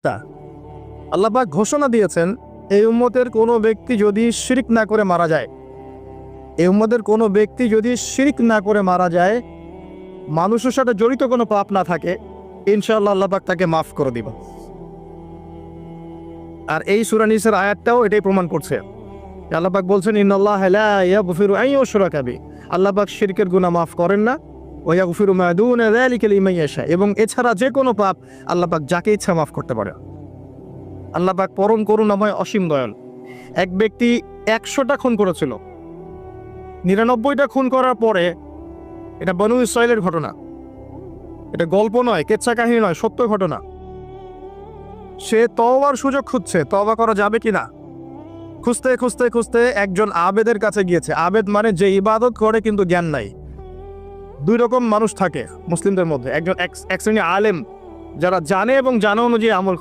তা আল্লাহ পাক ঘোষণা দিয়েছেন, এই উম্মতের কোনো ব্যক্তি যদি শিরক না করে মারা যায়, এই উম্মতের কোনো ব্যক্তি যদি শিরক না করে মারা যায়, মানুষের সাথে জড়িত কোনো পাপ না থাকে, ইনশাআল্লাহ আল্লাহ পাক তাকে মাফ করে দিবেন। আর এই সূরা নিসার আয়াতটাও এটাই প্রমাণ করছে। আল্লাহ পাক বলছেন, ইন্নাল্লাহা লা ইয়াগফিরু আন ইউশরাকা বিহি, আল্লাহ পাক শিরকের গুনাহ মাফ করেন না, ওয়া ইয়াগফিরু মা দুনা যালিকা লিমান ইয়াশা, এবং এছাড়া যে কোনো পাপ আল্লাহ পাক যাকে ইচ্ছা মাফ করতে পারে। আল্লাহ পাক পরম করুণাময়, অসীম দয়াল। এক ব্যক্তি 100টা খুন করেছিল, 99টা খুন করার পরে, এটা বনু ইসরাইলের ঘটনা, এটা গল্প নয়, কেচ্ছা কাহিনী নয়, সত্য ঘটনা। সে তওবার সুযোগ খুঁজছে, তওবা করা যাবে কিনা। খুঁজতে খুঁজতে খুঁজতে একজন আবেদের কাছে গিয়েছে। আবেদ মানে যে ইবাদত করে কিন্তু জ্ঞান নাই। দুই রকম মানুষ থাকে মুসলিমদের মধ্যে, একজন এক শ্রেণী আলেম যারা জানে এবং জানা অনুযায়ী আমল